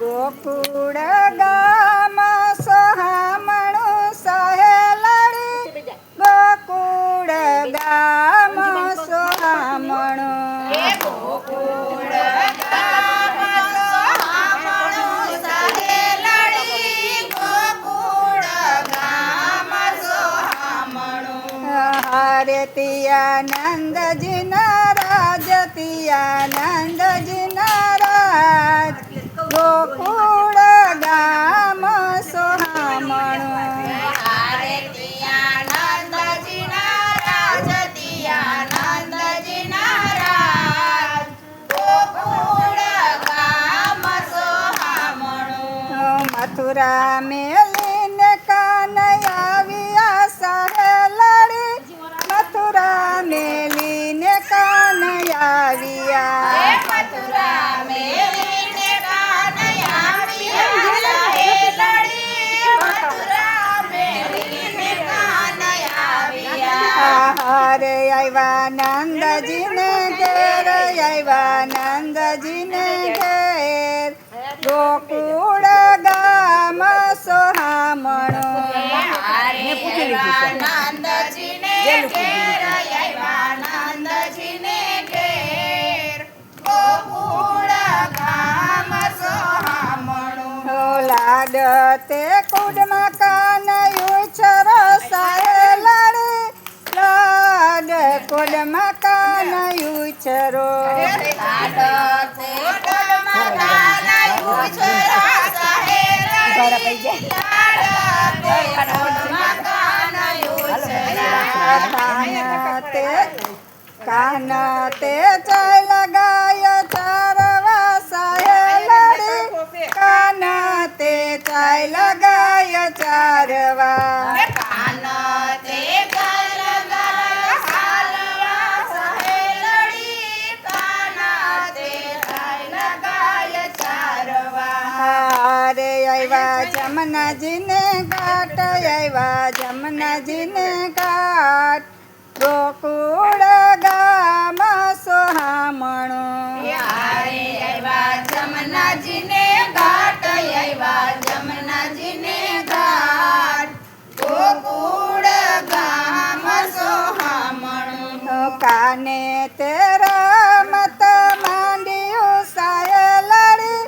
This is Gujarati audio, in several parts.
ગોકુળ ગામ સોહામણું સહેલડી ગોકુળ ગામ સોહામણું ગોકુળ ગામ સોહામણું સહેલડી ગોકુળ ગામ સોહામણું હારતિયા નંદજીના રાજ તિયા નંદજીના રાજ ગોકુળ ગામ સોહામણું આરતિયા નંદજીના રાજ તિયા નંદજીના રાજ ગોકુળ ગામ સોહામણું મથુરા મેલીને કાનૈયા સહેલડી મથુરા મેલીને કાનૈયા મથુરા મેલીને કાનૈયા સહેલડી મથુરા મેલીને કાનૈયા હરે આવ્યા નંદજીને ઘેર આવ્યા નંદજીને ઘેર ગોકુળ ગામ સોહામણું નંદજીને ઘેર આવ્યા નંદજીને ઘેર ગોકુળ ગામ સોહામણું લાડ તે કુડમાં કાનૈયું છરો સહેલડી લાડ કુડમાં કાનૈયું છરો કાન તે ચાલ ગાય ચારવા સહેલડી કાન તે ચાલ ગાય ચારવા હારે આવ્યા જમનાજીને ઘાટ આવ્યા જમનાજીને ઘાટ ગોકુળ ગામ સોહામણું જમનાજીને ઘાટ આવ્યા જમનાજીને ઘાટ ગોકુળ ગામ સોહામણું કાને તે રમત માંડ્યું સહેલડી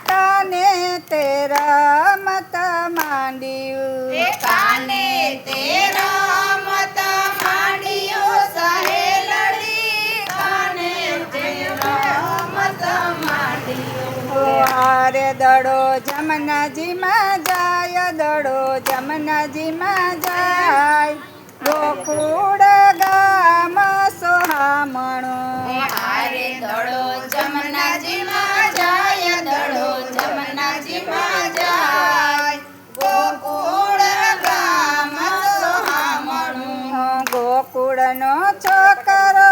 કાને તે રમત માંડ્યું કાને તે રમત માંડ્યું સહેલડી કાને તે રમત માંડ્યું હારે દડો જમનાજીમાં જાય દડો જમનાજીમાં જાય ગોકુળ ગામ સોહામણું હારે દડો જમનાજીમાં જાય દડો જમનાજીમાં જાય ગોકુળ ગામ સોહામણું ગોકુળનો છોકરો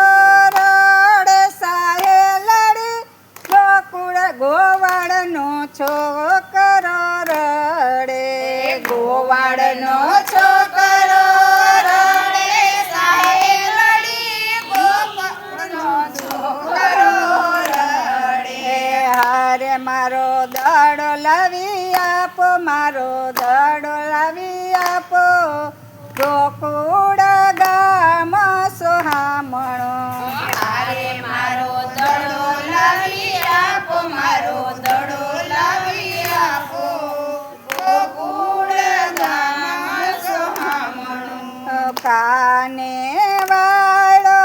રડે સહેલડી ગોકુળ ગોવાળનો છોકરો રડે ગોવાળનો છોકરો રડે સહેલડી ગોવાળનો છોકરો રડે હારે મારો દડો લાવી આપો મારો દડો લાવી આપો ગોકુળ ગામ સોહામણું હારે મારો દડો લાવી આપો મારો દડો લાવી આપો ગોકુળ ગામ સોહામણું કાને વાળો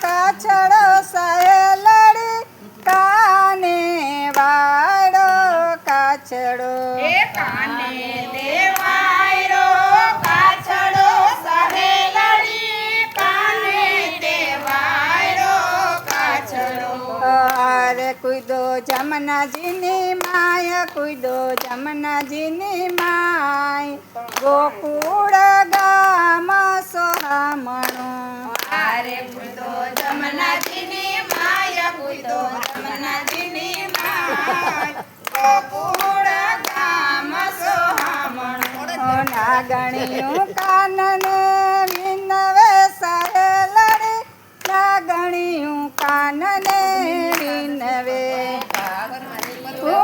કાછડો સહેલડી કાને વાળો કાછડો કાને દેવાયરો કાછડો સહેલડી કાને દેવાયરો કાછડો અરે કુદો જમનાજીની માય કુદો જમનાજીની માય ગોકુળ ગામ સોહામણું આરે કુદો જમનાજીની માય કુદો જમનાજીની માય ગોકુળ ગામ સોહામણું નાગણિયું કાનને વિનવે સહેલડી નાગણિયું કાનને વિનવે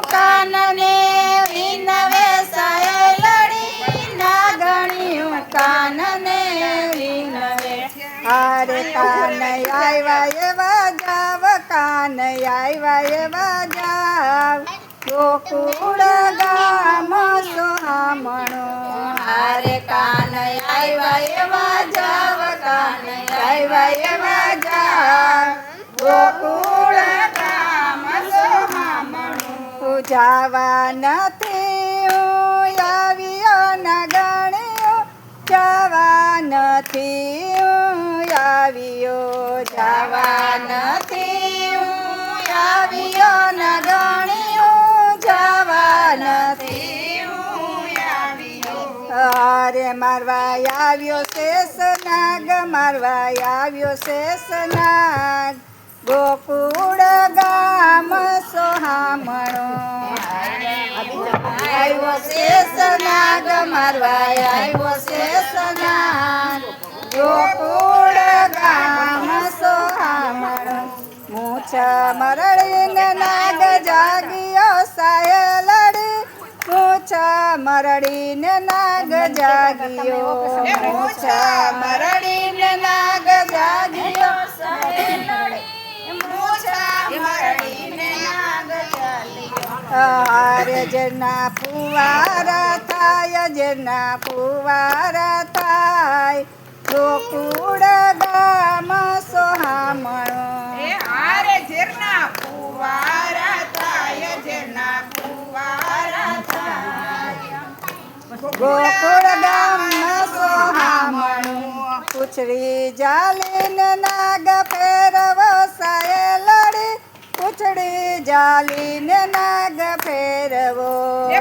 કાનને કાન આવ્યા એવા જાવ ગોકુળ ગામ સોહામણો હારે કાન આવ્યા એવા જાવ કાન આવ્યા એવા જાવ ગોકુળ ગામ સોહામણું જાવા નથી હું આવ્યો ના ગણ્યો જવા નથી હું આવ્યો જવા નથી હું આવ્યો ના ગણ્યું જવા નથી હું આવ્યો અરે મારવા આવ્યો શેષ નાગ મારવા આવ્યો શેષ નાગ ગોકુળ ગામ સોહામણો આવ્યો શેષ નાગ મારવા આવ્યો શેષ નાગ ગોકુળ ગામ સોહામણો મૂછ મરડીને નાગ જાગ્યો સાયલડી મૂછ મરડીને નાગ જાગ્યો મૂછ મરડીને નાગ જાગ્યો મૂછ મરડીને નાગ ચાલ્યો આર્ય જેના ફુવારા થાય જેના ફુવારા થાય ગોકુળ ગામ સોહામણો હારે ઝેરના ફુવારા થાય ઝેરના ફુવારા થાય ગોકુળ ગામ સોહામણો પૂછડી જાલીને નાગ ફેરવો સાયલડી પૂછડી જાલીને નાગ ફેરવો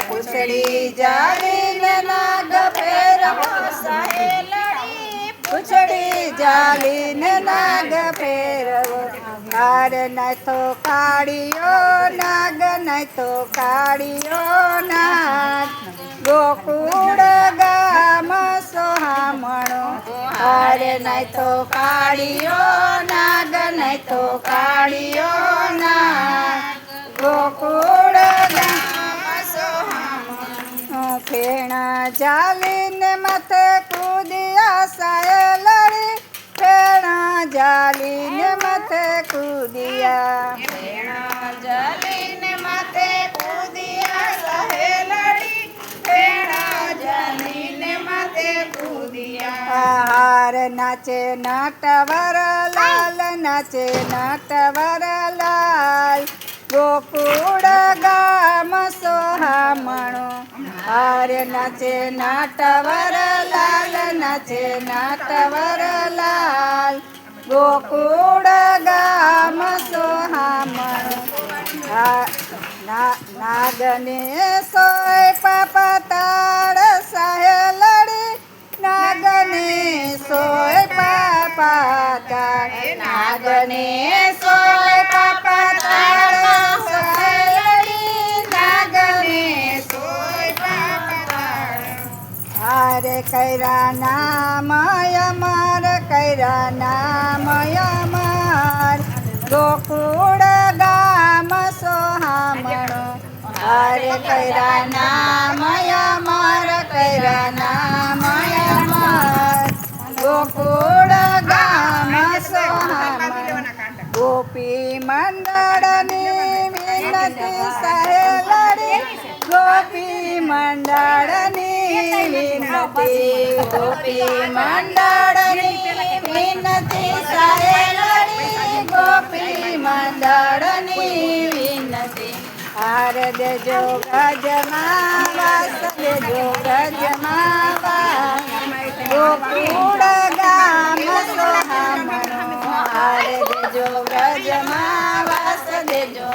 પૂછડી જાળીને નાગ ફેરવો સાહેલડી પૂછડી જાલીને નાગ ફેરવો હાર નહીં તો કાઢિયો નાગ નહીં તો કાઢિયો નાગ ગોકુળ ગામ સોહામણો હાર નહીં તો કાઢિયો નાગ નહીં તો કાઢિયો નાગ ગોકુળ ગામ ફેણા જાલીને માથે કૂદ્યા સાયલડી ફેણા જાલીને માથે કૂદ્યા ફેણા જાલીને માથે કૂદ્યા સહેલડી ફેણા જાલીને માથે કૂદ્યા હાર નાચે નાટવર લાલ નાચે નાટવર લાલ ગોકુળ ગામ સોહામણો હાર નાચે નાટવર લાલ નાચે નાટવર લાલ ગોકુળ ગામ સોહામણો નાગને સોય પાપતાળ સાયલડી નાગને સોય પાપતાળ નાગને સોય પાપતાળ સહેલડી નાગને સોય પાપતાળ હારે કૈરા નામય માર કૈરા નામય માર ગોકુળ ગામ સોહામણો હારે કૈરા નામય માર કૈરા નામય માર ગોકુળ ગામ સોહામણો ગોપી મંડળની વિનતી સહેલડી ગોપી મંડળની વિનતી ગોપી મંડળની વિનતી સહેલડી ગોપી મંડળની વિનતી હાર દેજો ગજમાં વાસ દેજો ગજમાં વાસ ગોકુળ ગામ સોહામણો હાર દેજો ગજમાં વાસ દેજો